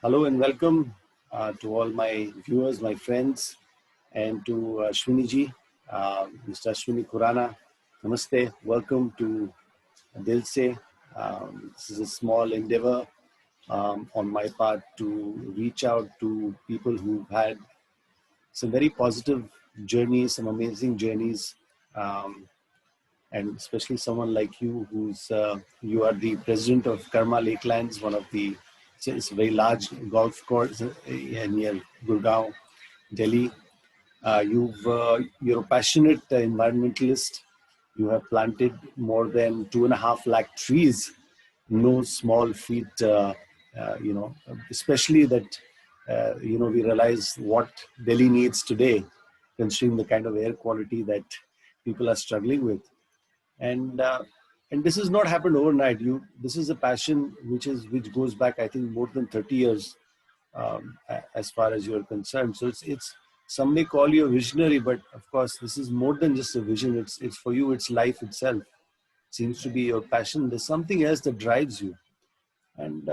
Hello and welcome to all my viewers, my friends, and to Ashwani ji, Mr. Ashwani Khurana. Namaste. Welcome to DilSe. This is a small endeavor on my part to reach out to people who've had some very positive journeys, some amazing journeys, um, and especially someone like you, you are the president of Karma Lakelands, one of the it's a very large golf course near Gurgaon, Delhi. You're a passionate environmentalist. You have planted more than 2.5 lakh trees. No small feat, especially that, we realize what Delhi needs today, considering the kind of air quality that people are struggling with. And this has not happened overnight. This is a passion which goes back, I think, more than 30 years, as far as you're concerned. So it's some may call you a visionary, but of course this is more than just a vision. It's for you, it's life itself. It seems to be your passion. There's something else that drives you. And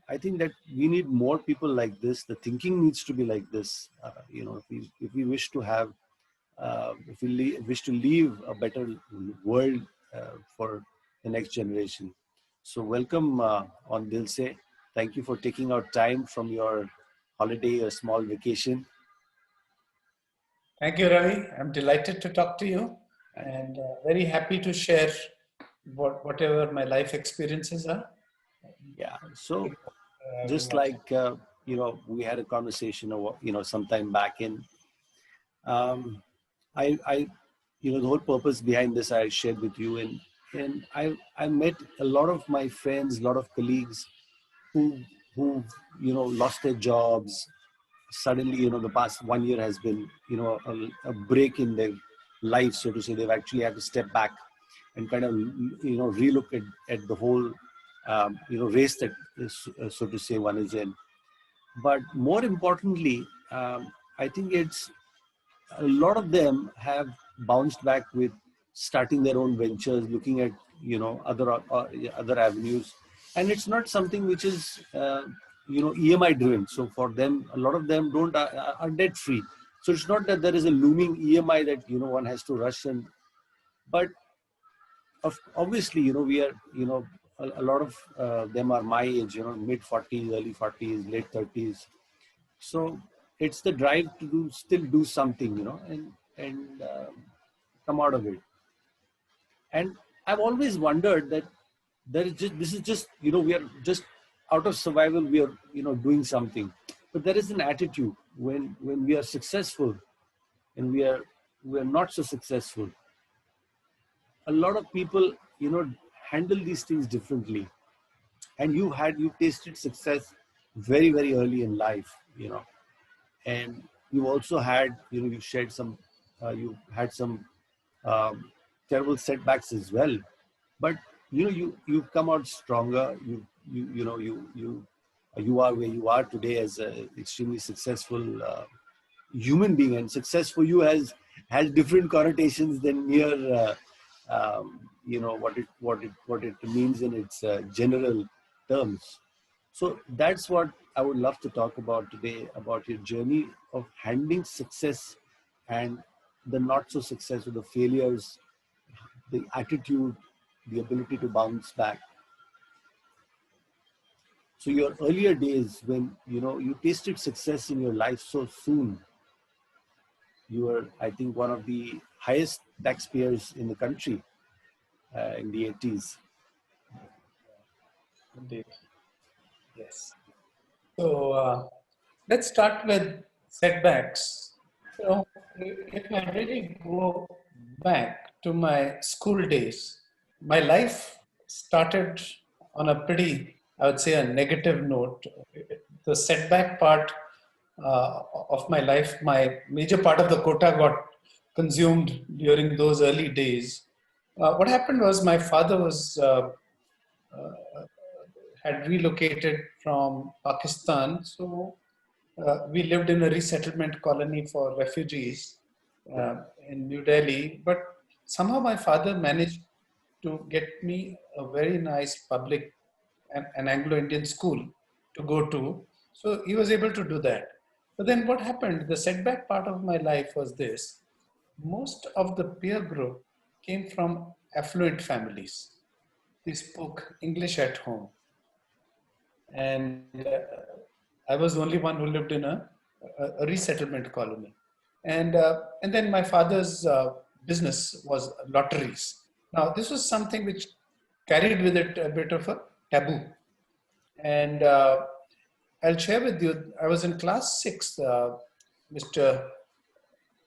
I think that we need more people like this. The thinking needs to be like this. If we wish to have, if we wish to leave a better world for the next generation. So welcome on DilSe. Thank you for taking out time from your holiday, a small vacation. Thank you, Ravi. I'm delighted to talk to you and very happy to share whatever my life experiences are. Yeah. So just like, we had a conversation, some time back in, um, I, the whole purpose behind this I shared with you, and I met a lot of my friends, a lot of colleagues who who lost their jobs suddenly. The past 1 year has been a break in their life, so to say. They've actually had to step back and kind of relook at the whole race that so to say one is in. But more importantly, I think it's a lot of them have bounced back with starting their own ventures, looking at other avenues, and it's not something which is EMI driven. So for them, a lot of them don't are debt free. So it's not that there is a looming EMI that one has to rush and. But obviously, we are a lot of them are my age, mid 40s, early 40s, late 30s. So it's the drive to still do something, and come out of it. And I've always wondered that this is just, we are just out of survival. We are, doing something, but there is an attitude when we are successful and we are not so successful. A lot of people, handle these things differently. And you tasted success very, very early in life, and you also had, you shared some, you had some um, terrible setbacks as well. But you've come out stronger. You are where you are today as an extremely successful human being. And success for you has different connotations than mere what it means in its general terms. So that's what I would love to talk about today, about your journey of handling success and the not so success, or the failures, the attitude, the ability to bounce back. So your earlier days, when you tasted success in your life so soon. You were, I think, one of the highest taxpayers in the country in the 80s. Indeed. Yes. So let's start with setbacks. So if I really go back to my school days, my life started on a pretty, I would say, a negative note. The setback part of my life, my major part of the quota got consumed during those early days. What happened was my father had relocated from Pakistan, so we lived in a resettlement colony for refugees in New Delhi. But somehow my father managed to get me a very nice public, an Anglo-Indian school to go to. So he was able to do that. But then what happened? The setback part of my life was this. Most of the peer group came from affluent families. They spoke English at home. And I was the only one who lived in a resettlement colony. And then my father's business was lotteries. Now, this was something which carried with it a bit of a taboo. And I'll share with you, I was in class six, Mr.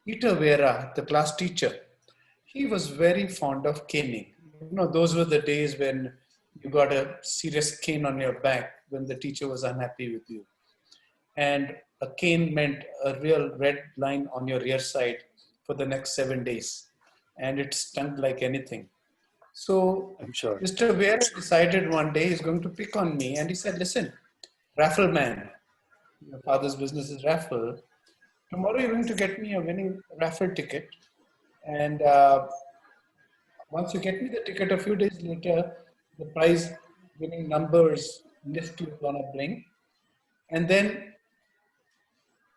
Peter Vera, the class teacher, he was very fond of caning. You know, those were the days when you got a serious cane on your back when the teacher was unhappy with you. And a cane meant a real red line on your rear side for the next 7 days. And it stung like anything. So I'm sure. Mr. Vera decided one day he's going to pick on me. And he said, listen, raffle man, your father's business is raffle. Tomorrow you're going to get me a winning raffle ticket. And once you get me the ticket, a few days later, the prize winning numbers list is gonna bring. And then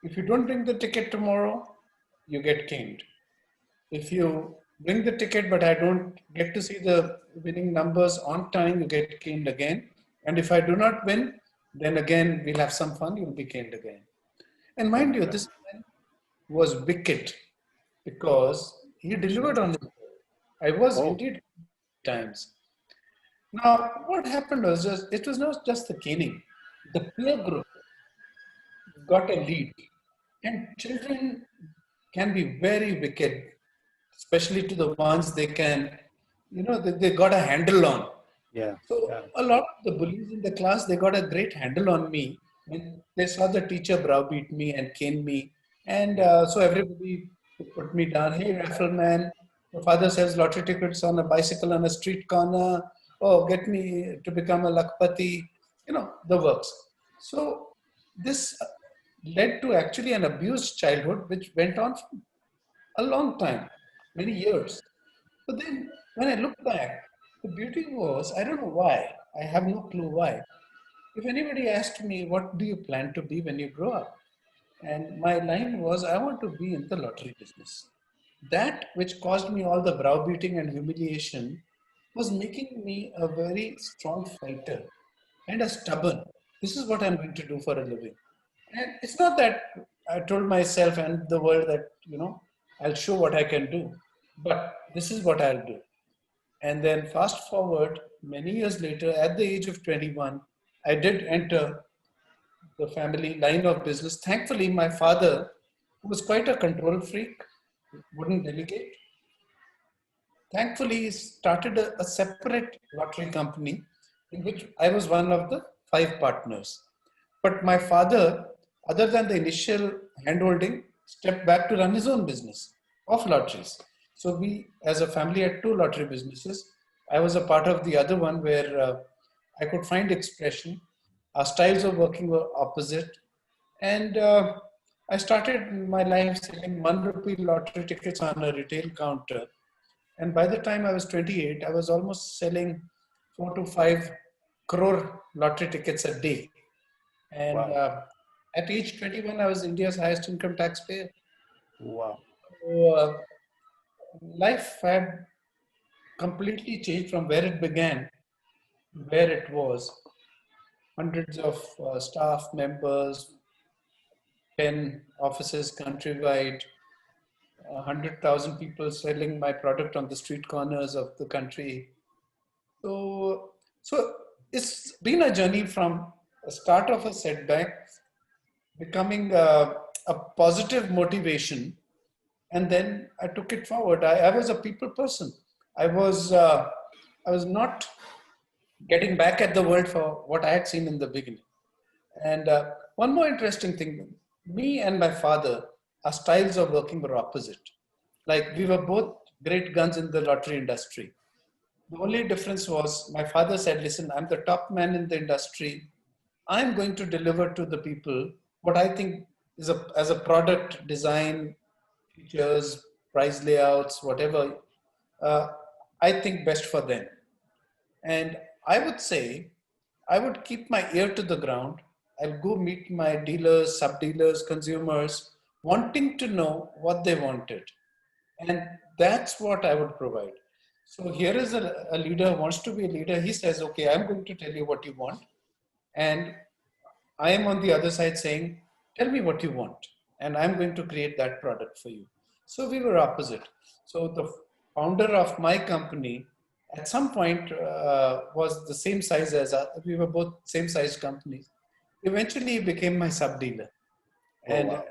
if you don't bring the ticket tomorrow, you get caned. If you bring the ticket, but I don't get to see the winning numbers on time, you get caned again. And if I do not win, then again, we'll have some fun, you'll be caned again. And Oh mind my you, God. this man was wicked because he delivered on it. I was Oh, indeed times. Now, what happened was it was not just the caning. The peer group got a lead. And children can be very wicked, especially to the ones they can, they got a handle on. yeah, So yeah, a lot of the bullies in the class, they got a great handle on me when they saw the teacher browbeat me and cane me. And so everybody put me down. Hey, raffle man, your father sells lottery tickets on a bicycle on a street corner. Oh, get me to become a lakpati. The works. So this led to actually an abused childhood, which went on for a long time, many years. But then when I look back, the beauty was, I don't know why, I have no clue why. If anybody asked me, what do you plan to be when you grow up? And my line was, I want to be in the lottery business. That which caused me all the browbeating and humiliation was making me a very strong fighter and a stubborn. This is what I'm going to do for a living. And it's not that I told myself and the world that, I'll show what I can do, but this is what I'll do. And then fast forward many years later, at the age of 21, I did enter the family line of business. Thankfully, my father, who was quite a control freak, wouldn't delegate. Thankfully, he started a separate lottery company in which I was one of the five partners. But my father, other than the initial handholding, stepped back to run his own business of lotteries. So we, as a family, had two lottery businesses. I was a part of the other one where I could find expression. Our styles of working were opposite. And I started my life selling 1 rupee lottery tickets on a retail counter. And by the time I was 28, I was almost selling 4 to 5 crore lottery tickets a day. And wow, at age 21, I was India's highest income taxpayer. wow, So, life had completely changed from where it began to where it was. Hundreds of staff members, 10 offices countrywide, 100,000 people selling my product on the street corners of the country. So it's been a journey from a start of a setback, becoming a positive motivation, and then I took it forward. I was a people person. I was uh, I was not getting back at the world for what I had seen in the beginning. And one more interesting thing: me and my father, our styles of working were opposite. Like we were both great guns in the lottery industry. The only difference was my father said, listen, I'm the top man in the industry. I'm going to deliver to the people what I think is as a product design, features, price layouts, whatever, uh, I think best for them. And I would say, I would keep my ear to the ground. I'll go meet my dealers, sub-dealers, consumers, wanting to know what they wanted. And that's what I would provide. So here is a leader who wants to be a leader. He says, okay, I'm going to tell you what you want. And I am on the other side saying, tell me what you want. And I'm going to create that product for you. So we were opposite. So the founder of my company at some point was the same size as we were both same size companies. Eventually he became my sub dealer. Oh,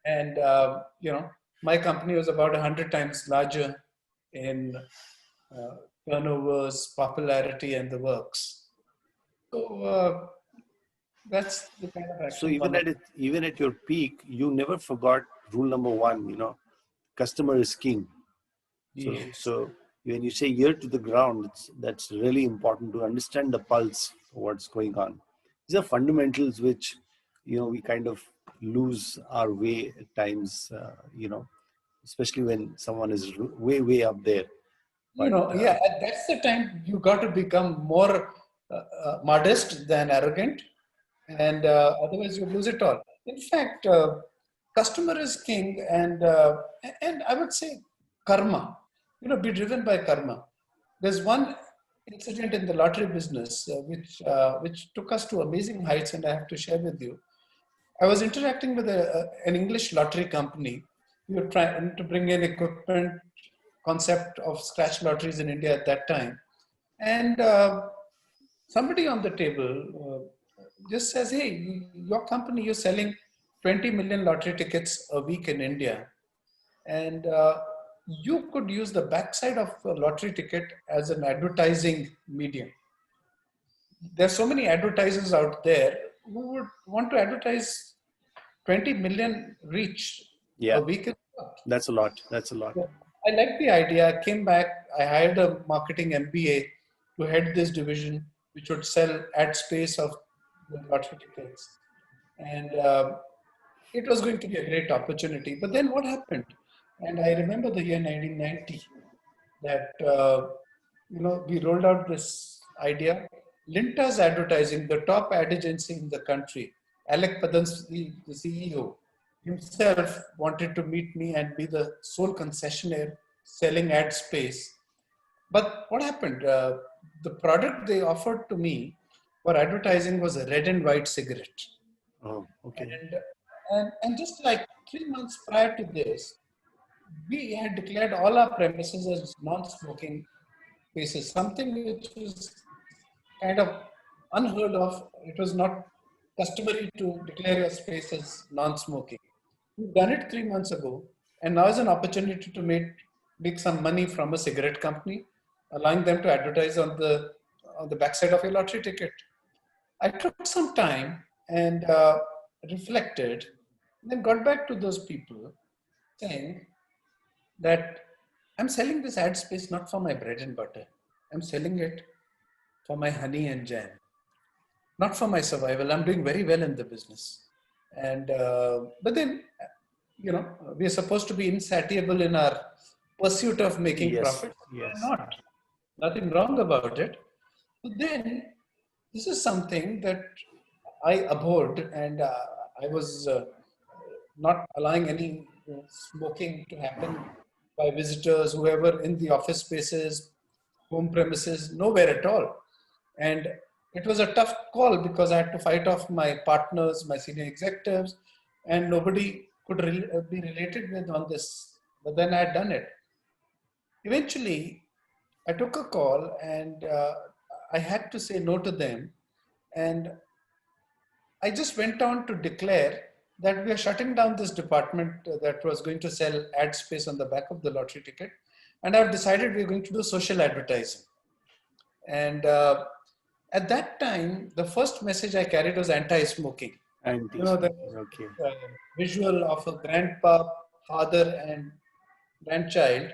And wow. you know, my company was about 100 times larger in turnovers, popularity, and the works. So that's the kind of So action even funnel. at even at your peak, you never forgot rule number one. Customer is king. Yes. So when you say ear to the ground, that's really important to understand the pulse of what's going on. These are fundamentals which we kind of lose our way at times. Especially when someone is way up there. You But know, yeah, that's the time you got to become more modest than arrogant, and otherwise you lose it all. In fact, customer is king, and I would say karma. You know, be driven by karma. There's one incident in the lottery business which took us to amazing heights, and I have to share with you. I was interacting with an English lottery company. We were trying to bring in equipment concept of scratch lotteries in India at that time. And somebody on the table just says, hey, your company, you're selling 20 million lottery tickets a week in India. And you could use the backside of a lottery ticket as an advertising medium. There's so many advertisers out there who would want to advertise 20 million reach yeah, a week. that's a lot. That's a lot. So I liked the idea. I came back. I hired a marketing MBA to head this division, which would sell ad space of the lottery tickets. And it was going to be a great opportunity. But then what happened? And I remember the year 1990 that, we rolled out this idea. Linta's Advertising, the top ad agency in the country, Alec Padans, the CEO, himself wanted to meet me and be the sole concessionaire selling ad space. But what happened? The product they offered to me for advertising was a red and white cigarette. Oh, okay. And just like 3 months prior to this, we had declared all our premises as non-smoking spaces, something which was kind of unheard of. It was not customary to declare your space as non-smoking. We've done it 3 months ago, and now is an opportunity to make some money from a cigarette company, allowing them to advertise on the backside of your lottery ticket. I took some time and reflected, and then got back to those people saying that I'm selling this ad space not for my bread and butter. I'm selling it for my honey and jam, not for my survival. I'm doing very well in the business. And, but then, we are supposed to be insatiable in our pursuit of making Yes, profit. We yes. are not. Nothing wrong about it. But then, this is something that I abhorred, and I was not allowing any smoking to happen by visitors, whoever in the office spaces, home premises, nowhere at all. And it was a tough call because I had to fight off my partners, my senior executives, and nobody could be related with on this. But then I had done it. Eventually, I took a call and I had to say no to them. And I just went on to declare that we are shutting down this department that was going to sell ad space on the back of the lottery ticket. And I've decided we're going to do social advertising. And at that time, the first message I carried was anti-smoking. You know, the Anti-smoking. Okay. visual of a grandpa, father, and grandchild,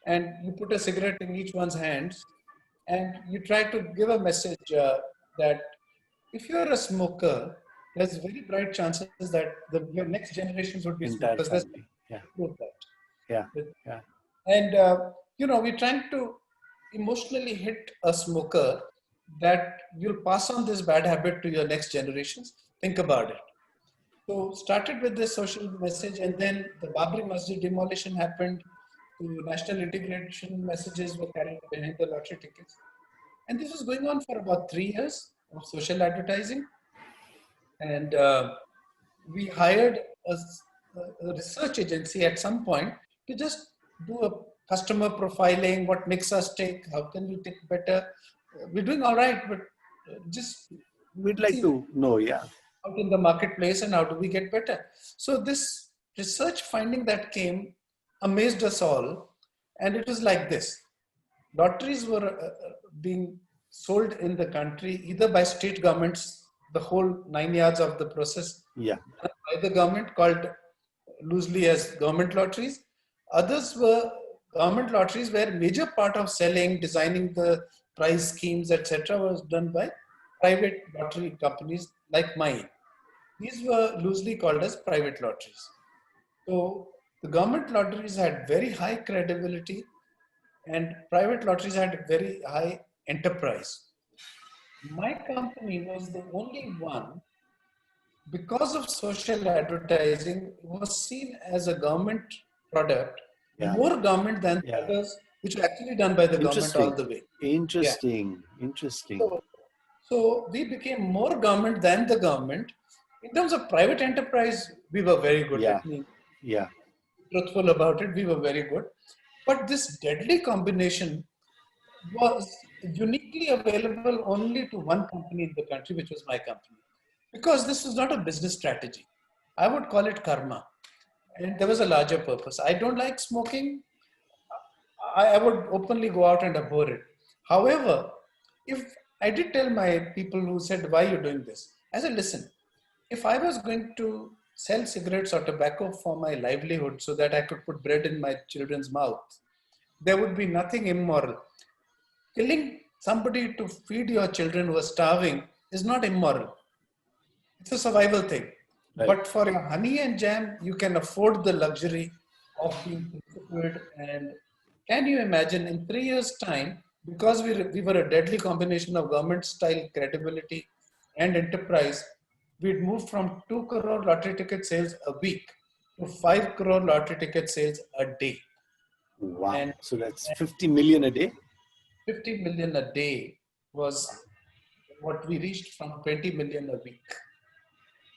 and you put a cigarette in each one's hands, and you try to give a message that if you're a smoker, there's very bright chances that your next generations would be Entire smokers. There's family. Yeah, proof that. yeah, yeah. And, we're trying to emotionally hit a smoker that you'll pass on this bad habit to your next generations. Think about it. So started with this social message, and then the Babri Masjid demolition happened. The national integration messages were carried behind the lottery tickets. And this was going on for about 3 years of social advertising. And we hired a research agency at some point to just do a customer profiling, what makes us tick, how can we tick better. We're doing all right, but just We'd like see to know, yeah. out in the marketplace and how do we get better. So this research finding that came amazed us all. And it was like this. Lotteries were being sold in the country either by state governments, the whole 9 yards of the process, Yeah. by the government, called loosely as government lotteries. Others were government lotteries where major part of selling, designing the prize schemes, etc., was done by private lottery companies like mine. These were loosely called as private lotteries. So the government lotteries had very high credibility and private lotteries had very high enterprise. My company was the only one, because of social advertising, was seen as a government product, Yeah. more government than Yeah. others, which were actually done by the government all Interesting. the way. Interesting. Interesting. So we became more government than the government. In terms of private enterprise, we were very good. Yeah. Let me Yeah. be truthful about it. We were very good. But this deadly combination was uniquely available only to one company in the country, which was my company. Because this was not a business strategy. I would call it karma. And there was a larger purpose. I don't like smoking. I would openly go out and abhor it. However, if I did tell my people who said, why are you doing this? I said, listen, if I was going to sell cigarettes or tobacco for my livelihood so that I could put bread in my children's mouth, there would be nothing immoral. Killing somebody to feed your children who are starving is not immoral. It's a survival thing. Right. But for your honey and jam, you can afford the luxury of being principled. And can you imagine in 3 years' time, because we were a deadly combination of government style credibility and enterprise, we'd moved from 2 crore lottery ticket sales a week to 5 crore lottery ticket sales a day. Wow. And So that's 50 million a day. 50 million a day was what we reached from 20 million a week.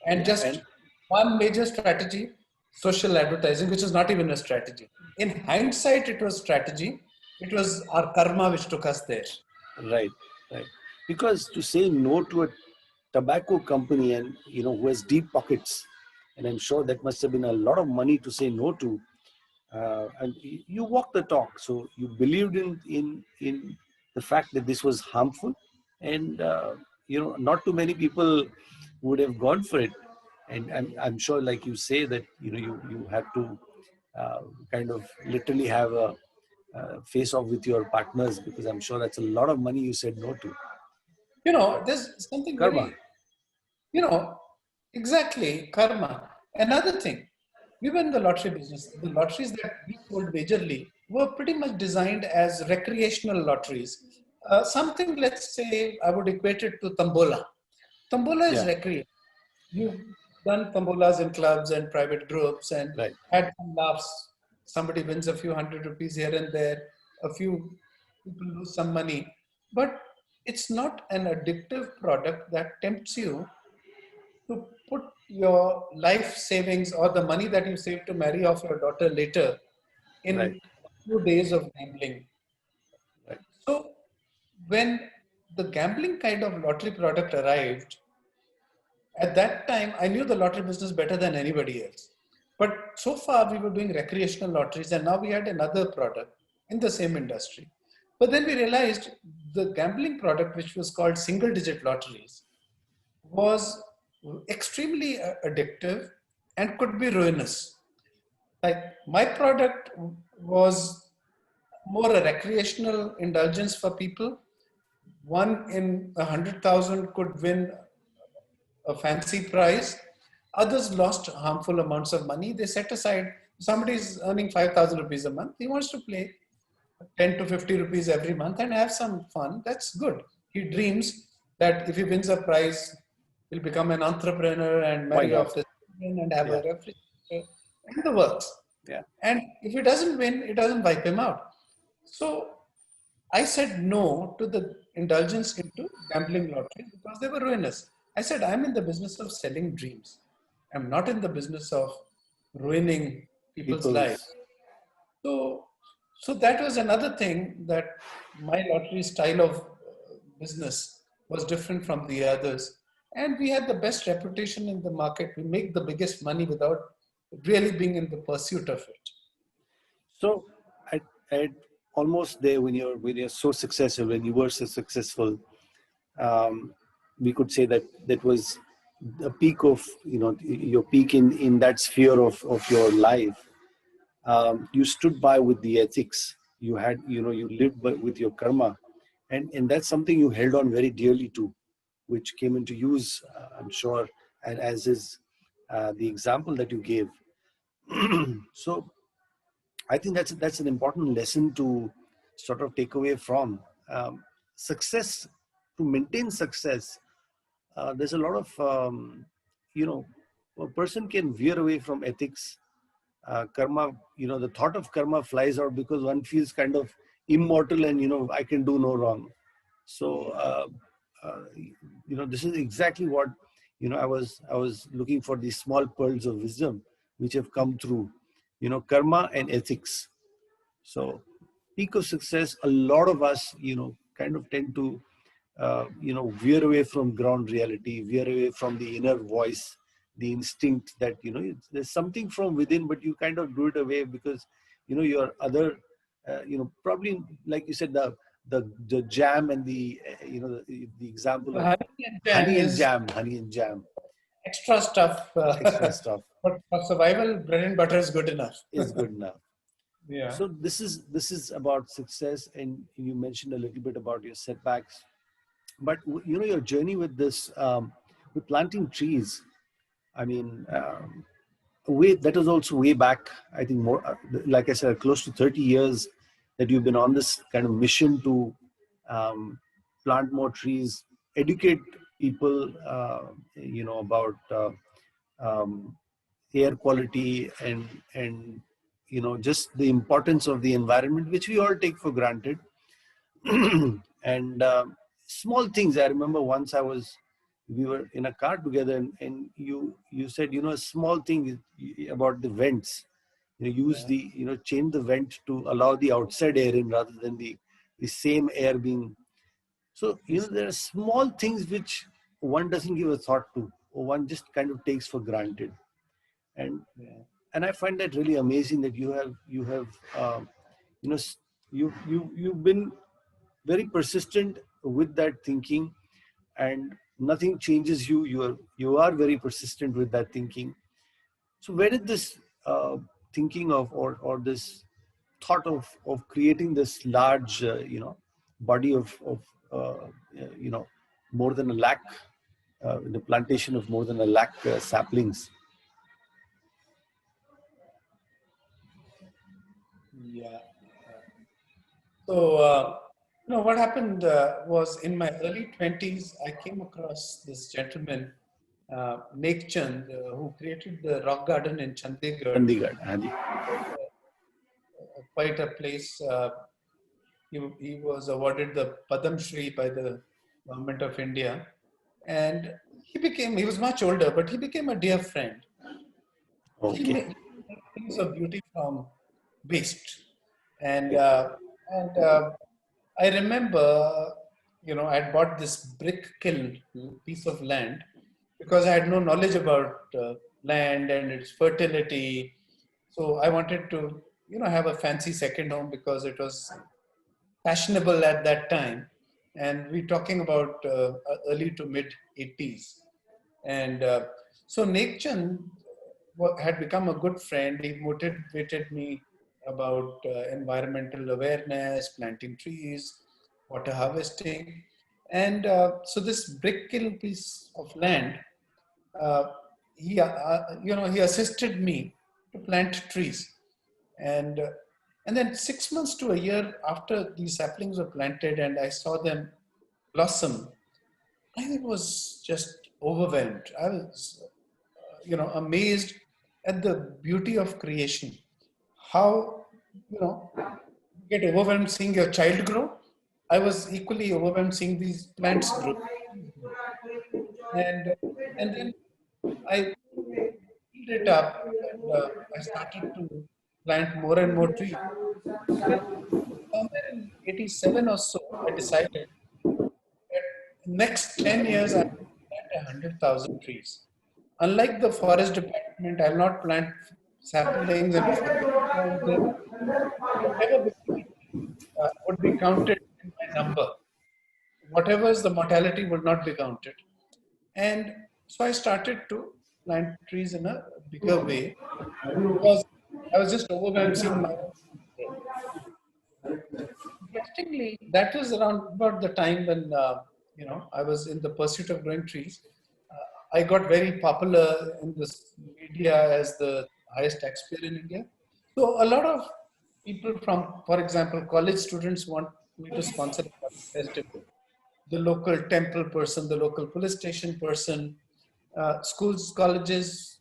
And Yeah, just and one major strategy, social advertising, which is not even a strategy. In hindsight, it was strategy. It was our karma which took us there. right, right. Because to say no to a tobacco company and who has deep pockets, and I'm sure that must have been a lot of money to say no to. And you walk the talk, so you believed in the fact that this was harmful, and not too many people would have gone for it. And I'm sure, like you say, that you have to kind of literally have a face off with your partners, because I'm sure that's a lot of money you said no to. There's something Karma. very, you know, exactly, karma. Another thing, we were in the lottery business. The lotteries that we sold majorly were pretty much designed as recreational lotteries. Something, let's say, I would equate it to Tambola. Tambola is Yeah. recreation. You've done tambolas in clubs and private groups and Right. had some laughs. Somebody wins a few hundred rupees here and there. A few people lose some money. But it's not an addictive product that tempts you to put your life savings or the money that you save to marry off your daughter later Right. in a few days of gambling. Right. So when the gambling kind of lottery product arrived, at that time, I knew the lottery business better than anybody else. But so far, we were doing recreational lotteries, and now we had another product in the same industry. But then we realized the gambling product, which was called single digit lotteries, was extremely addictive and could be ruinous. Like my product was more a recreational indulgence for people. One in 100,000 could win a fancy prize. Others lost harmful amounts of money. They set aside, somebody is earning 5,000 rupees a month. He wants to play 10 to 50 rupees every month and have some fun. That's good. He dreams that if he wins a prize, he'll become an entrepreneur and Why marry not? off his children and have a Yeah. refrigerator and the works. Yeah. And if he doesn't win, it doesn't wipe him out. So I said no to the indulgence into gambling lottery because they were ruinous. I said, I'm in the business of selling dreams. I'm not in the business of ruining people's lives. People's. So, so that was another thing, that my lottery style of business was different from the others. And we had the best reputation in the market. We make the biggest money without really being in the pursuit of it. So at almost there, when you're so successful, when you were so successful, we could say that that was the peak of, your peak in that sphere of your life. You stood by with the ethics. You had, you lived with your karma, and that's something you held on very dearly to, which came into use, I'm sure, and as is the example that you gave. So I think that's an important lesson to sort of take away from success. To maintain success, there's a lot of you know a person can veer away from ethics, karma. The thought of karma flies out because one feels kind of immortal, and I can do no wrong. So uh, this is exactly what I was looking for, these small pearls of wisdom which have come through, karma and ethics. So, peak of success, a lot of us, kind of tend to, veer away from ground reality, veer away from the inner voice, the instinct that, there's something from within, but you kind of do it away because, your other, probably, like you said, the jam and the example So of honey and jam is honey and jam, extra stuff. extra stuff But for survival, bread and butter is good enough. is good enough. Yeah. So this is about success, and you mentioned a little bit about your setbacks, but your journey with this, with planting trees. I mean, way that was also way back. I think more, like I said, close to 30 years that you've been on this kind of mission to um, plant more trees, educate people, about um, air quality and just the importance of the environment, which we all take for granted. And small things. I remember once we were in a car together, and you said, a small thing about the vents. Use Yeah. the, change the vent to allow the outside air in rather than the same air being. So, there are small things which one doesn't give a thought to, or one just kind of takes for granted. And Yeah. and I find that really amazing that you have you know you've been very persistent with that thinking, and nothing changes you. You are very persistent with that thinking. So where did this thinking of, or this thought of creating this large body of uh, you know more than a lakh, the plantation of more than a lakh saplings? Yeah. So, what happened was, in my early 20s, I came across this gentleman, Nek Chand, who created the rock garden in Chandigarh, Chandigarh, Hadi. quite a place. He was awarded the Padam Shri by the government of India. And he was much older, but he became a dear friend. He Okay. made things of beauty from waste. And, Right. I remember, I had bought this brick kiln piece of land because I had no knowledge about land and its fertility. So I wanted to, have a fancy second home because it was fashionable at that time. And we're talking about early to mid 80s. And so Nek Chand had become a good friend. He motivated me about environmental awareness, planting trees, water harvesting. And so this brick kiln piece of land, uh, he assisted me to plant trees. And and then 6 months to a year after these saplings were planted and I saw them blossom, I was just overwhelmed. I was, amazed at the beauty of creation. How, you get overwhelmed seeing your child grow. I was equally overwhelmed seeing these plants grow. And, and then I built it up and I started to plant more and more trees. And somewhere in 87 or so, I decided that next 10 years I will plant 100,000 trees. Unlike the forest department, I will not plant saplings and whatever would be counted in my number. Whatever is the mortality will not be counted. And so I started to plant trees in a bigger way because I was just overwhelmed seeing my own growth. Interestingly, that was around about the time when I was in the pursuit of growing trees. I got very popular in this media as the highest taxpayer in India. So a lot of people from, for example, college students want me to sponsor a festival. The local temple person, the local police station person, schools, colleges,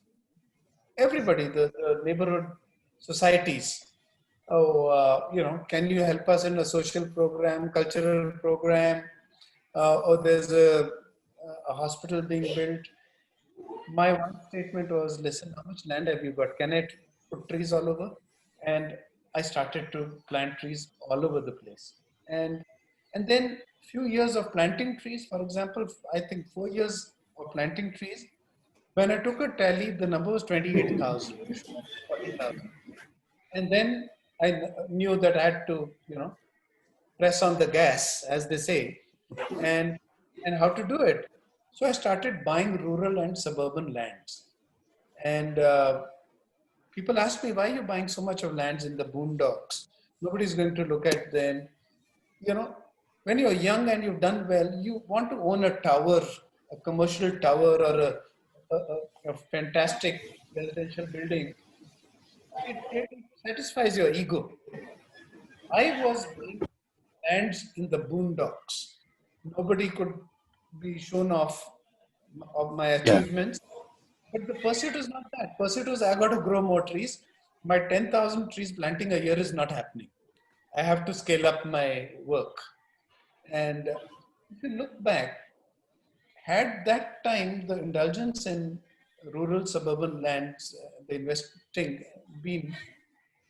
everybody, the neighborhood societies. Oh, can you help us in a social program, cultural program? Or there's a hospital being built. My one statement was, listen, how much land have you got? Can I put trees all over? And I started to plant trees all over the place. And then few years of planting trees, for example, I think 4 years of planting trees. When I took a tally, the number was 28,000, 40,000. And then I knew that I had to, press on the gas, as they say, and how to do it. So I started buying rural and suburban lands. And people ask me, why are you buying so much of lands in the boondocks? Nobody's going to look at them. You know, when you're young and you've done well, you want to own a tower, a commercial tower, or a fantastic residential building. It satisfies your ego. I was buying lands in the boondocks. Nobody could be shown off of my Yeah. achievements. But the pursuit is not that. Pursuit is I got to grow more trees. My 10,000 trees planting a year is not happening. I have to scale up my work. And if you look back, had that time the indulgence in rural suburban lands, the investing been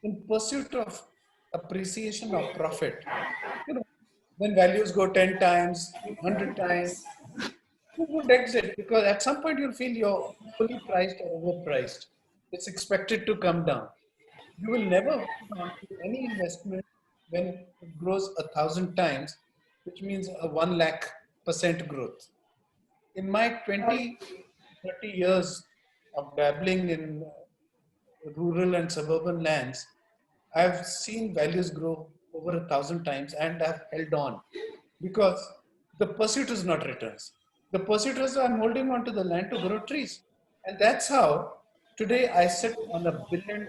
in pursuit of appreciation of profit, you know, when values go 10 times, 100 times, you would exit because at some point you'll feel you're fully priced or overpriced. It's expected to come down. You will never hold on to any investment when it grows 1,000 times, which means a 1 lakh% growth. In my 20, 30 years of dabbling in rural and suburban lands, I've seen values grow over 1,000 times and I've held on because the pursuit is not returns. The pursuit is I'm holding on to the land to grow trees. And that's how today I sit on $1 billion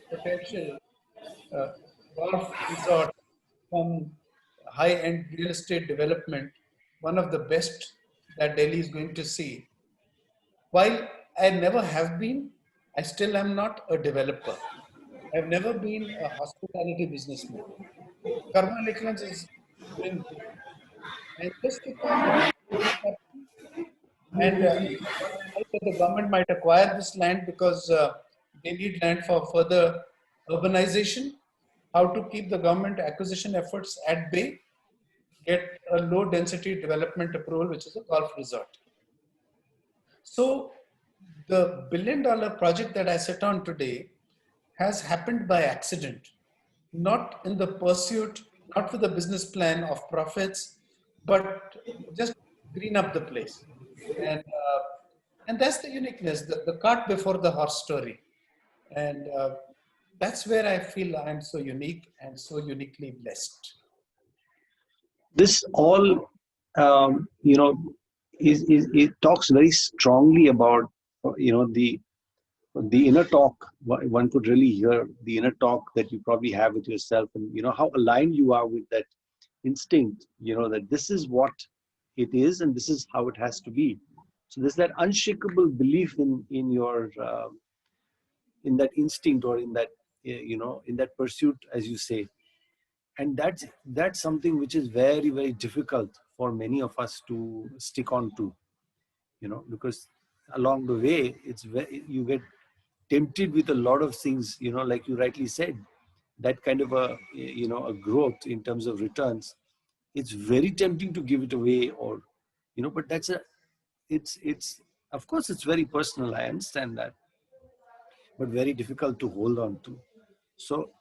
potential uh, golf resort from high-end real estate development, one of the best that Delhi is going to see. While I never have been, I still am not a developer. I've never been a hospitality businessman. Karma Licklands is doing good. And just took on a capital and got advice that the government might acquire this land because they need land for further urbanization. How to keep the government acquisition efforts at bay, get a low density development approval, which is a golf resort. So the $1 billion project that I sit on today has happened by accident, not in the pursuit, not with a business plan of profits, but just green up the place. And, uh, and that's the uniqueness, the cart before the horse story. And that's where I feel I'm so unique and so uniquely blessed. This all, you know, it talks very strongly about, the inner talk. One could really hear the inner talk that you probably have with yourself, and how aligned you are with that instinct. That this is what it is, and this is how it has to be. So there's that unshakable belief in your in that instinct, or in that in that pursuit, as you say. And that's something which is very, very difficult for many of us to stick on to, because along the way you get tempted with a lot of things, like you rightly said, that kind of a growth in terms of returns. It's very tempting to give it away, or but it's of course it's very personal, I understand that, but very difficult to hold on to. So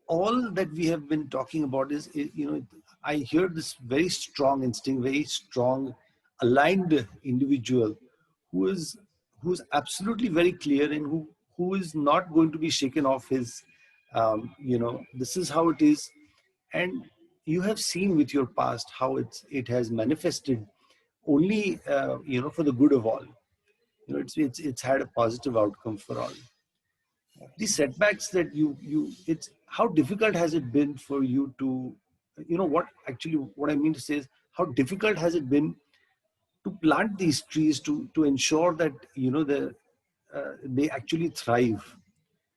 all that we have been talking about is, I hear this very strong instinct, very strong aligned individual, who is absolutely very clear, and who is not going to be shaken off his, this is how it is. And you have seen with your past how it has manifested only, for the good of all. It's had a positive outcome for all. The setbacks that it's how difficult has it been for you to, what I mean to say is, how difficult has it been to plant these trees, to ensure that they actually thrive?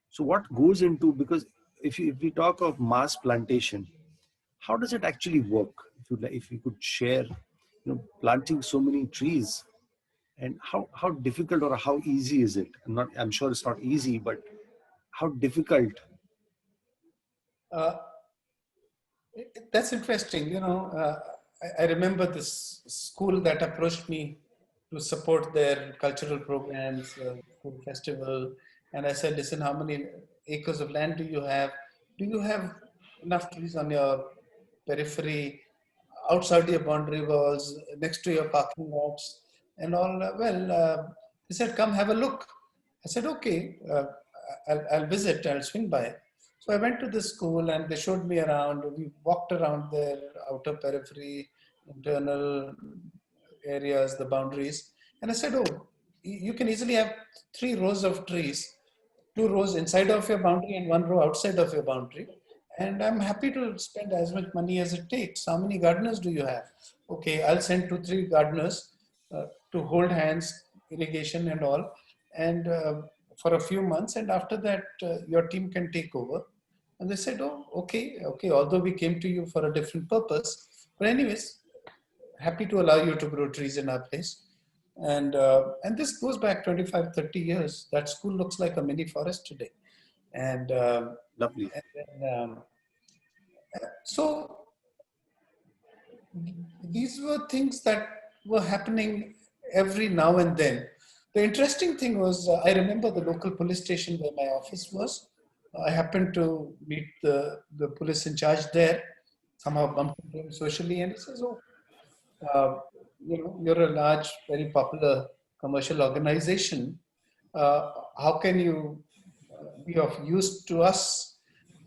So what goes into, because if we talk of mass plantation, how does it actually work? If you could share, planting so many trees, and how difficult or how easy is it? I'm sure it's not easy, but how difficult? Uh, that's interesting. I remember this school that approached me to support their cultural programs, school festival. And I said, listen, how many acres of land do you have? Do you have enough trees on your periphery, outside your boundary walls, next to your parking lots, and all? He said, come have a look. I said, okay, I'll visit, I'll swing by. So I went to the school and they showed me around. We walked around their outer periphery, internal areas, the boundaries. And I said, oh, you can easily have 3 rows of trees, 2 rows inside of your boundary and 1 row outside of your boundary. And I'm happy to spend as much money as it takes. How many gardeners do you have? Okay, I'll send 2, 3 gardeners to hold hands, irrigation and all, and for a few months. And after that, your team can take over. And they said, oh, okay, okay. Although we came to you for a different purpose, but anyways, happy to allow you to grow trees in our place. And this goes back 25, 30 years. That school looks like a mini forest today. And, Lovely. and then, so these were things that were happening every now and then. The interesting thing was, I remember the local police station where my office was. I happened to meet the police in charge there, somehow bumped into him socially, and he says, oh, you're a large, very popular commercial organization. How can you be of use to us?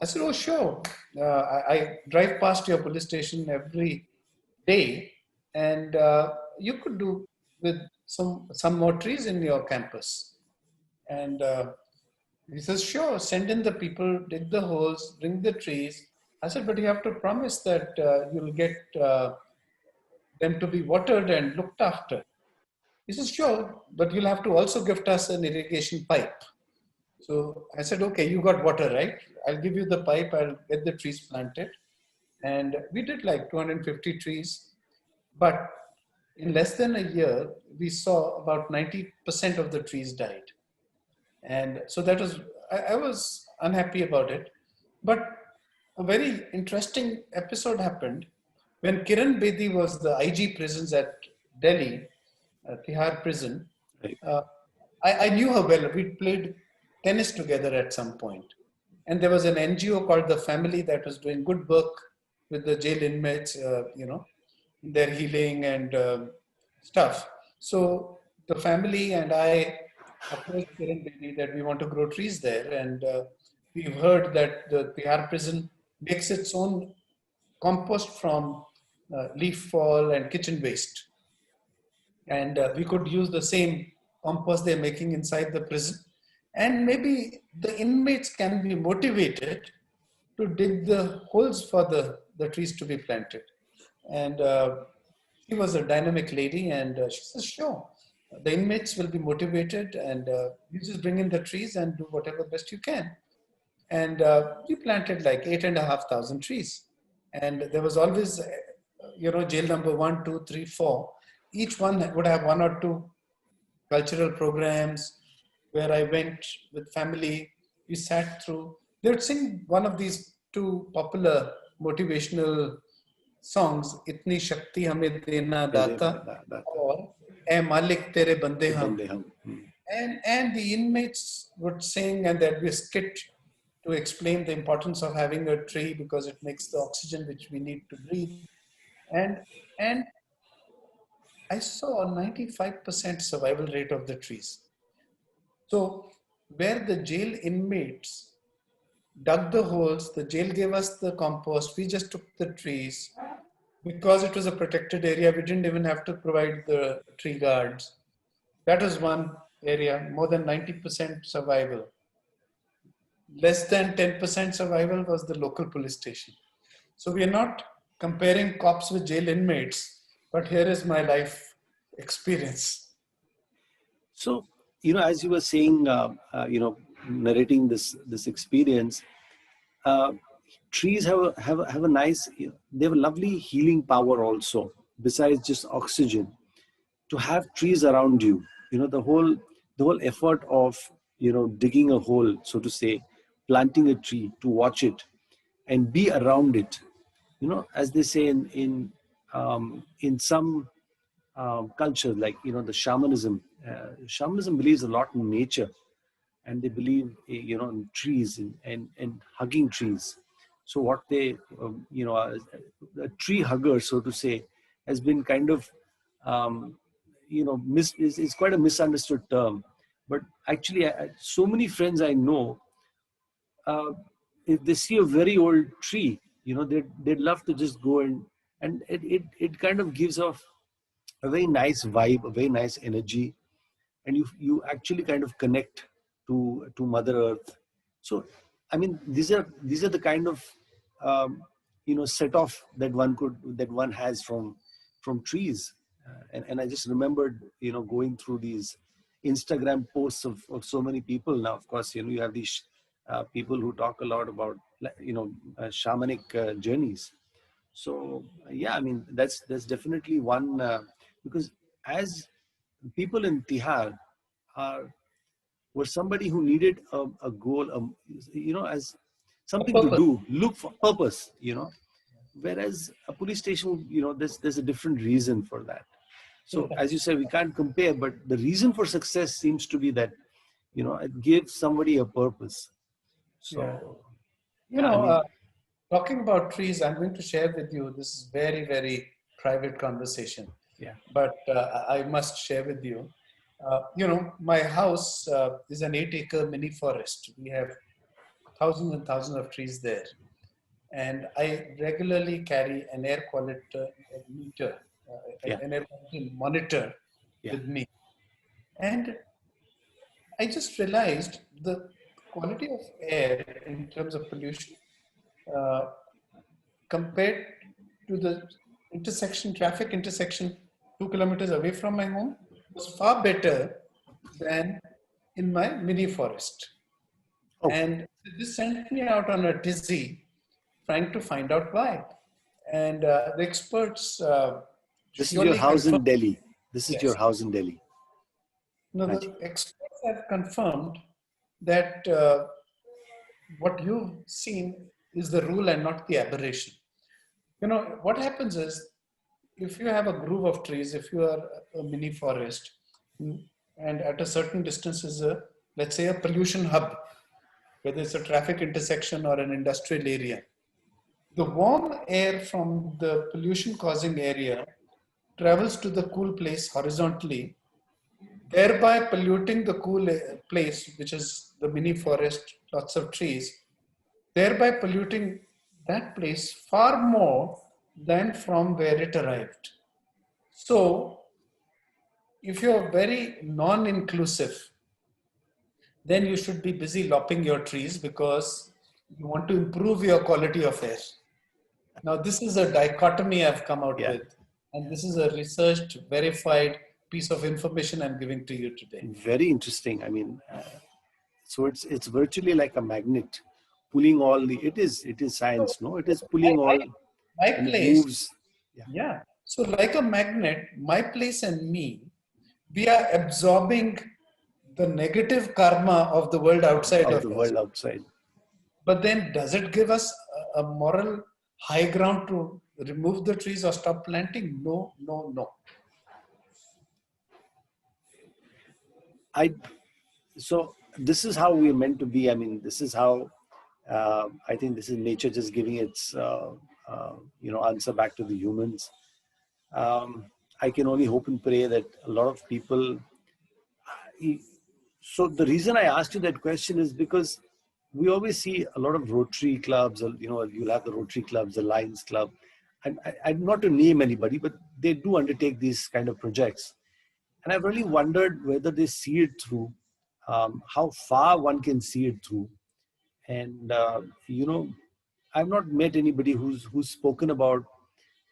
I said, oh, sure. I drive past your police station every day, and you could do with some more trees in your campus. And he says, sure, send in the people, dig the holes, bring the trees. I said, but you have to promise that you'll get them to be watered and looked after. He says, sure, but you'll have to also gift us an irrigation pipe. So I said, okay, you got water, right? I'll give you the pipe, I'll get the trees planted. And we did like 250 trees. But in less than a year, we saw about 90% of the trees died. And so that was, I was unhappy about it. But a very interesting episode happened when Kiran Bedi was the IG prisons at Delhi, Tihar prison. Right. I knew her well. We played tennis together at some point. And there was an NGO called The Family that was doing good work with the jail inmates, their healing and stuff. So the family and I approached Kiran Bedi that we want to grow trees there. And we've heard that the Tihar prison makes its own compost from leaf fall and kitchen waste. And we could use the same compost they're making inside the prison. And maybe the inmates can be motivated to dig the holes for the trees to be planted. And She was a dynamic lady, and she says, sure, the inmates will be motivated, and you just bring in the trees and do whatever best you can. And we planted like 8,500 trees. And there was always, jail number 1, 2, 3, 4. Each one would have one or two cultural programs where I went with family. We sat through. They would sing one of these two popular motivational songs, "Itni Shakti Hame Dena Data" or "Ae Malik Tere Bande Hum." And the inmates would sing, and there'd be a skit to explain the importance of having a tree because it makes the oxygen which we need to breathe. And I saw a 95% survival rate of the trees. So where the jail inmates dug the holes, the jail gave us the compost, we just took the trees. Because it was a protected area, we didn't even have to provide the tree guards. That was one area, more than 90% survival. Less than 10% survival was the local police station. So we are not comparing cops with jail inmates, but here is my life experience. So, as you were saying, narrating this experience, trees have a nice, they have a lovely healing power also. Besides just oxygen, to have trees around you, the whole effort of digging a hole, so to say, planting a tree, to watch it and be around it. As they say in some cultures, like the shamanism. Shamanism believes a lot in nature, and they believe in trees and hugging trees. So what they a tree hugger, so to say, has been kind of is quite a misunderstood term. But actually, so many friends I know, if they see a very old tree, they'd love to just go and it kind of gives off a very nice vibe, a very nice energy, and you actually kind of connect to Mother Earth. So, I mean, these are the kind of set off that one has from trees, and I just remembered going through these Instagram posts of so many people. Now, of course, you have these people who talk a lot about shamanic journeys. So yeah, I mean that's definitely one, because as people in Tihar are were somebody who needed a goal, as A something to purpose. do, look for purpose, whereas a police station, there's a different reason for that. So Yeah. as you said, we can't compare, but the reason for success seems to be that it gives somebody a purpose. Yeah. So You yeah, I know, mean, talking about trees, I'm going to share with you, this is very, very private conversation, yeah, but I must share with you. My house is an 8-acre mini forest. We have thousands and thousands of trees there. And I regularly carry an air quality meter, yeah, an air quality monitor yeah, with me. And I just realized the quality of air in terms of pollution uh, compared to the traffic intersection 2 kilometers away from my home was far better than in my mini forest. oh, And this sent me out on a dizzy trying to find out why. And the experts this is your surely house confirmed. in Delhi. This is your Yes. house in Delhi. No, Right. the experts have confirmed that what you've seen is the rule and not the aberration. What happens is if you have a grove of trees, if you are a mini forest, and at a certain distance is let's say, a pollution hub, whether it's a traffic intersection or an industrial area, the warm air from the pollution causing area travels to the cool place horizontally, thereby polluting the cool place, which is the mini forest, lots of trees, thereby polluting that place far more than from where it arrived. So, if you're very non inclusive, then you should be busy lopping your trees because you want to improve your quality of air. Now, this is a dichotomy I've come out Yeah. with. And this is a researched, verified piece of information I'm giving to you today. Very interesting. I mean, so it's virtually like a magnet, pulling all the. It is So science, no? It is pulling all, my and it place, moves. Yeah, yeah. So like a magnet, my place and me, we are absorbing the negative karma of the world outside of of the us. world outside. But then does it give us a moral high ground to remove the trees or stop planting? No, no, no. I so this is how we're meant to be. I mean, this is how I think this is nature just giving its answer back to the humans. Um, I can only hope and pray that a lot of people. So the reason I asked you that question is because we always see a lot of Rotary clubs, or you'll have the Rotary clubs, the Lions Club. I'm not to name anybody, but they do undertake these kind of projects. And I've really wondered whether they see it through, how far one can see it through. And, I've not met anybody who's spoken about,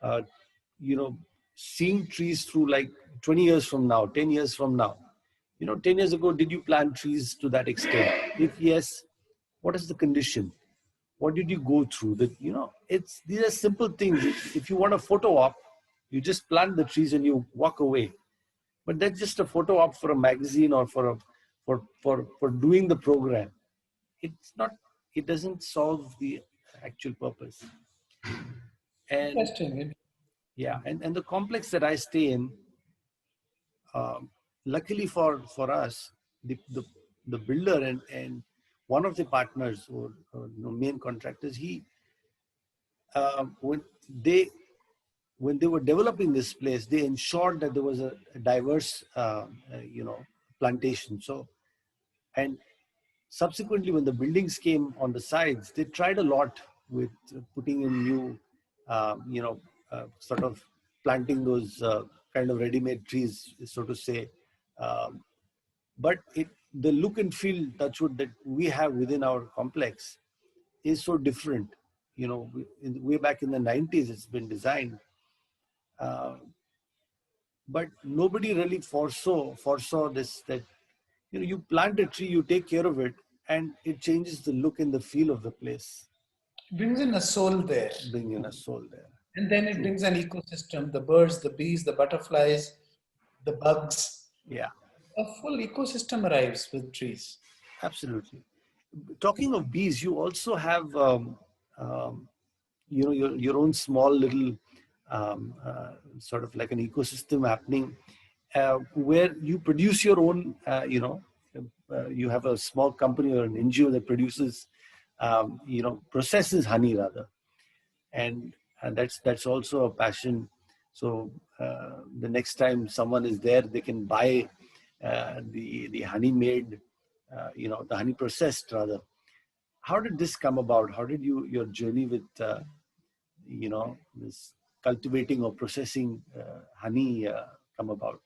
uh, you know, seeing trees through like 20 years from now, 10 years from now. 10 years ago, did you plant trees to that extent? If yes, what is the condition? What did you go through? These are simple things. If you want a photo op, you just plant the trees and you walk away. But that's just a photo op for a magazine or for doing the program. It's not. It doesn't solve the actual purpose. And Interesting. yeah, and the complex that I stay in, um, luckily for us, the builder and one of the partners or main contractors, he when they when they were developing this place, they ensured that there was a diverse plantation. So, and subsequently, when the buildings came on the sides, they tried a lot with putting in new, sort of planting those kind of ready-made trees, so to say. Um, but the look and feel, touchwood, that we have within our complex is so different. Way back in the 90s, it's been designed, uh, but nobody really foresaw this, that you plant a tree, you take care of it, and it changes the look and the feel of the place, Brings in a soul there. bring in a soul there. And then it True. brings an ecosystem, the birds, the bees, the butterflies, the bugs. Yeah, A full ecosystem arrives with trees. absolutely. Talking of bees, you also have um, your own small little sort of like an ecosystem happening, where you produce your own, you have a small company or an NGO that produces, processes honey rather, and that's also a passion. So the next time someone is there, they can buy the honey made, the honey processed rather. How did this come about? How did your journey with this cultivating or processing honey come about?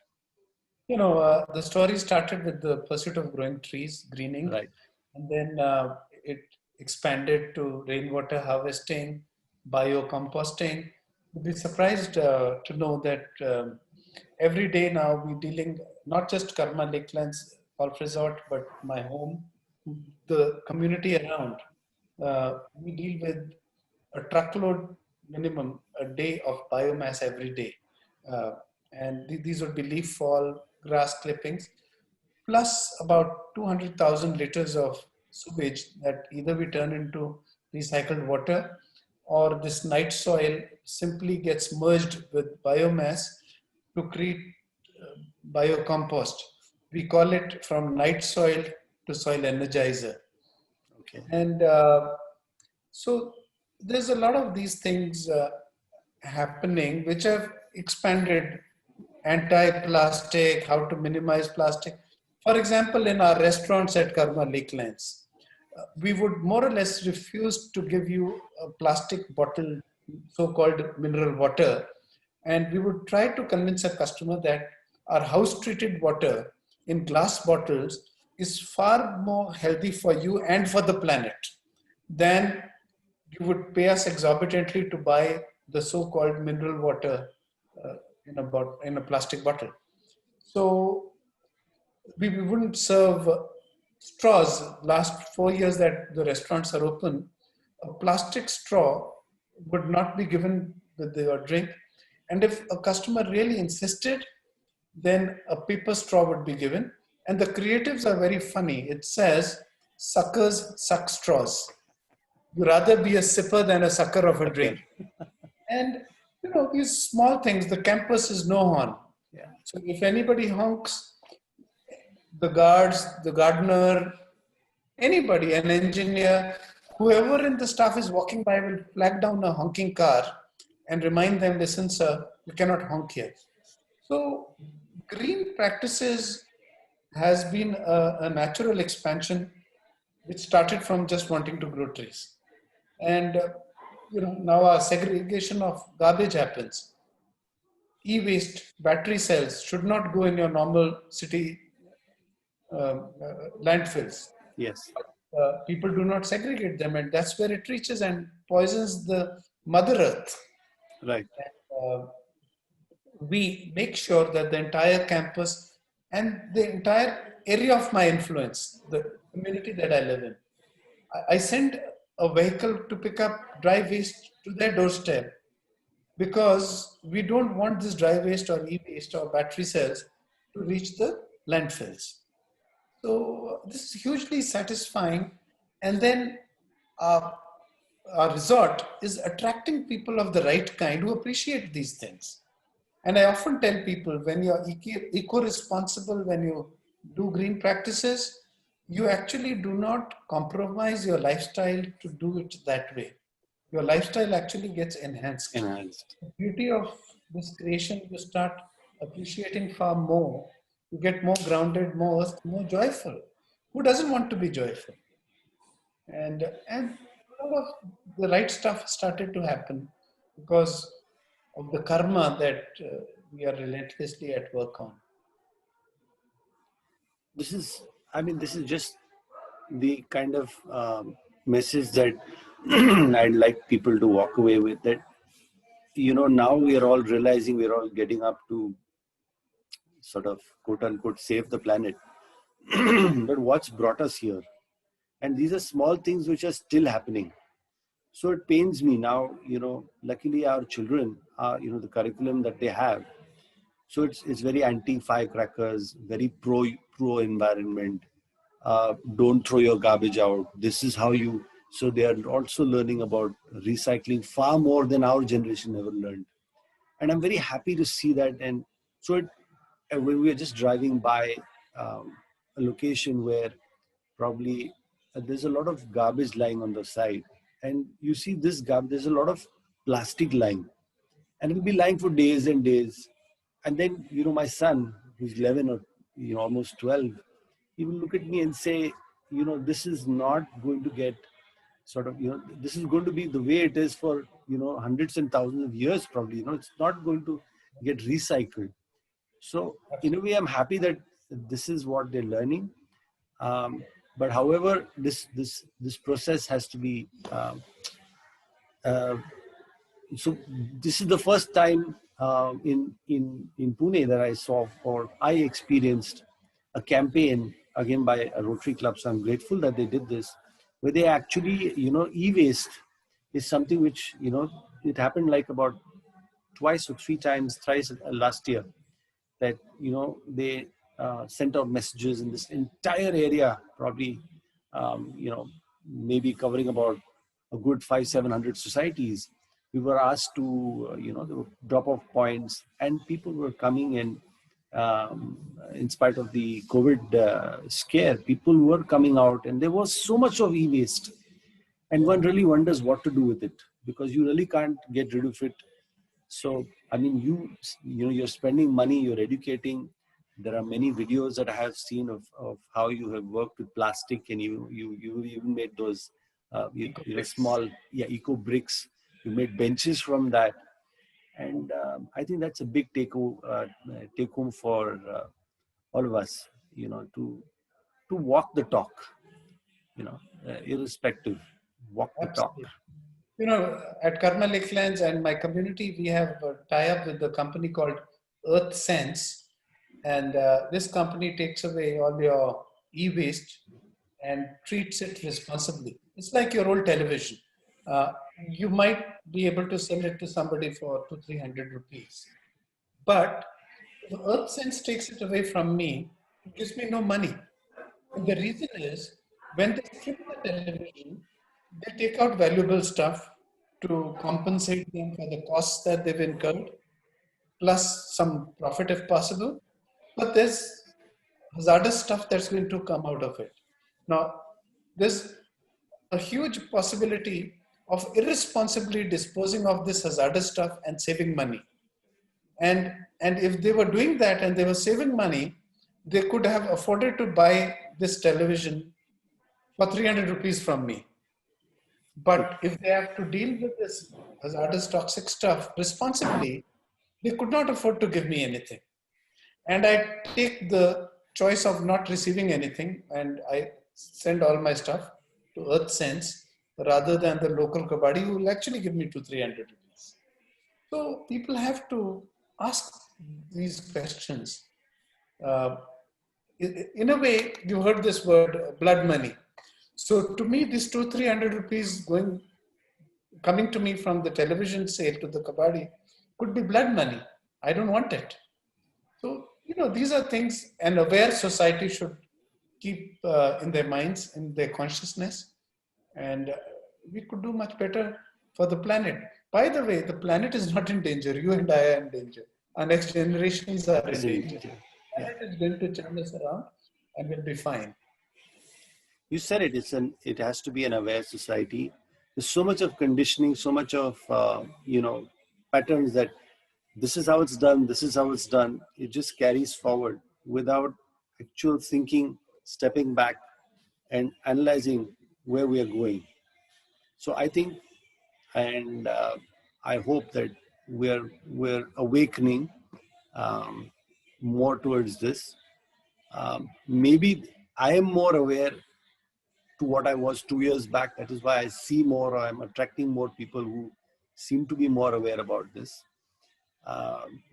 The story started with the pursuit of growing trees, greening, Right. and then it expanded to rainwater harvesting, biocomposting. You'd be surprised to know that every day now we're dealing not just Karma Lakelands Golf Resort, but my home, the community around. We deal with a truckload minimum a day of biomass every day. Uh, and these would be leaf fall, grass clippings, plus about 200,000 liters of sewage that either we turn into recycled water, or this night soil simply gets merged with biomass to create biocompost. We call it from night soil to soil energizer. Okay. And so there's a lot of these things happening which have expanded anti-plastic, how to minimize plastic. For example, in our restaurants at Karma Lakelands, we would more or less refuse to give you a plastic bottle, so-called mineral water, and we would try to convince a customer that our house-treated water in glass bottles is far more healthy for you and for the planet than you would pay us exorbitantly to buy the so-called mineral water in a plastic bottle. So we wouldn't serve straws. Last 4 years that the restaurants are open, a plastic straw would not be given with your drink. And if a customer really insisted, then a paper straw would be given. And the creatives are very funny. It says, suckers suck straws. You rather be a sipper than a sucker of a Okay. drink. And these small things, the campus is no horn. Yeah. So if anybody honks, the guards, the gardener, anybody, an engineer, whoever in the staff is walking by will flag down a honking car and remind them, listen, sir, you cannot honk here. So green practices has been a natural expansion which started from just wanting to grow trees. And now our segregation of garbage happens. E-waste battery cells should not go in your normal city landfills. Yes. People do not segregate them, and that's where it reaches and poisons the Mother Earth. Right. Uh, we make sure that the entire campus and the entire area of my influence, the community that I live in, I send a vehicle to pick up dry waste to their doorstep because we don't want this dry waste or e-waste or battery cells to reach the landfills. So this is hugely satisfying. And then our, our resort is attracting people of the right kind who appreciate these things. And I often tell people when you're eco-responsible, when you do green practices, you actually do not compromise your lifestyle to do it that way. Your lifestyle actually gets enhanced. Enhanced. The beauty of this creation, you start appreciating far more. You get more grounded, more joyful. Who doesn't want to be joyful? And a lot of the right stuff started to happen because of the karma that we are relentlessly at work on. This is, I mean, this is just the kind of message that I'd like people to walk away with, that, now we are all realizing we're all getting up to sort of quote unquote save the planet. But what's brought us here? And these are small things which are still happening. So it pains me now, luckily our children, the curriculum that they have. So it's very anti firecrackers, very pro environment. Don't throw your garbage out. This is how you. So they are also learning about recycling far more than our generation ever learned. And I'm very happy to see that. And so when we are just driving by a location where probably there's a lot of garbage lying on the side, and you see this garbage, there's a lot of plastic lying, and it'll be lying for days and days. And then, my son, who's 11 or, almost 12, he will look at me and say, this is not going to get sort of, this is going to be the way it is for, hundreds and thousands of years, probably, it's not going to get recycled. So in a way, I'm happy that this is what they're learning. But however, this process has to be, uh, so this is the first time in Pune that I saw, or I experienced, a campaign again by a Rotary Club. So I'm grateful that they did this, where they actually, e-waste is something which, it happened like about twice or three times, thrice last year, that they sent out messages in this entire area, probably maybe covering about a good 500-700 societies. We were asked to there were drop off points, and people were coming in. In spite of the COVID scare, people were coming out, and there was so much of e-waste, and one really wonders what to do with it, because you really can't get rid of it. So, I mean, you're spending money, you're educating. There are many videos that I have seen of how you have worked with plastic, and you even made those small eco bricks. You made benches from that, and I think that's a big take home for all of us. To walk the talk. Irrespective, walk the talk. Absolutely. At Karma Lakelands and my community, we have a tie-up with the company called Earth Sense, and this company takes away all your e-waste and treats it responsibly. It's like your old television. Uh, you might be able to sell it to somebody for 200-300 rupees, but if Earth Sense takes it away from me, it gives me no money. And the reason is when they strip the television, they take out valuable stuff to compensate them for the costs that they've incurred, plus some profit if possible. But there's hazardous stuff that's going to come out of it. Now, there's a huge possibility of irresponsibly disposing of this hazardous stuff and saving money. And if they were doing that and they were saving money, they could have afforded to buy this television for 300 rupees from me. But if they have to deal with this hazardous toxic stuff responsibly, they could not afford to give me anything. And I take the choice of not receiving anything and I send all my stuff to Earth Sense rather than the local kabadi who will actually give me 200-300 rupees. So people have to ask these questions. Uh, in a way, you heard this word, blood money. So to me, this 200-300 rupees coming to me from the television sale to the kabadi could be blood money. I don't want it. So, these are things an aware society should keep in their minds, in their consciousness, and we could do much better for the planet. By the way, the planet is not in danger. You and I are in danger. Our next generations are in danger. The Yeah. planet is going to turn us around and we'll be fine. You said it. It has to be an aware society. There's so much of conditioning, so much of patterns that this is how it's done. This is how it's done. It just carries forward without actual thinking, stepping back, and analyzing where we are going. So I think, and I hope that we're awakening um, more towards this. Maybe I am more aware to what I was 2 years back. That is why I see more, or I'm attracting more people who seem to be more aware about this.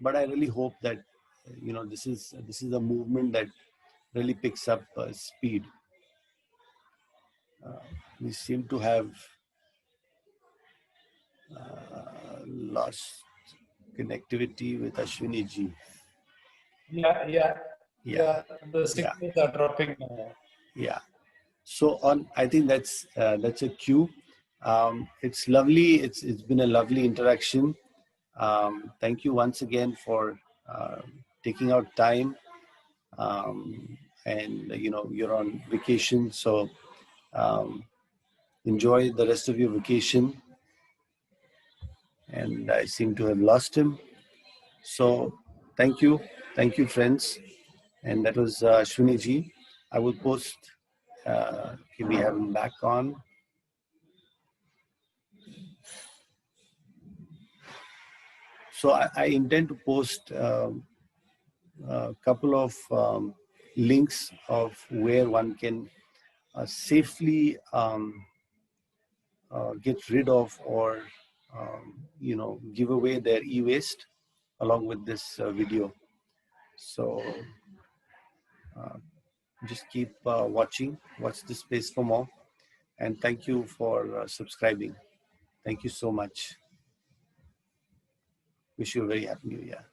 But I really hope that this is a movement that really picks up speed. We seem to have lost connectivity with Ashwani ji. Yeah. Yeah, The yeah, signals are dropping now. yeah. So I think that's a cue. It's lovely. It's been a lovely interaction. Thank you once again for taking out time. And you're on vacation, so um, enjoy the rest of your vacation. And I seem to have lost him. So thank you, friends. And that was Ashwini ji. I will post. Can we have him back on? So I intend to post a couple of links of where one can safely get rid of or give away their e-waste along with this video. So just keep watch this space for more, and thank you for subscribing. Thank you so much. Wish you a very happy new year.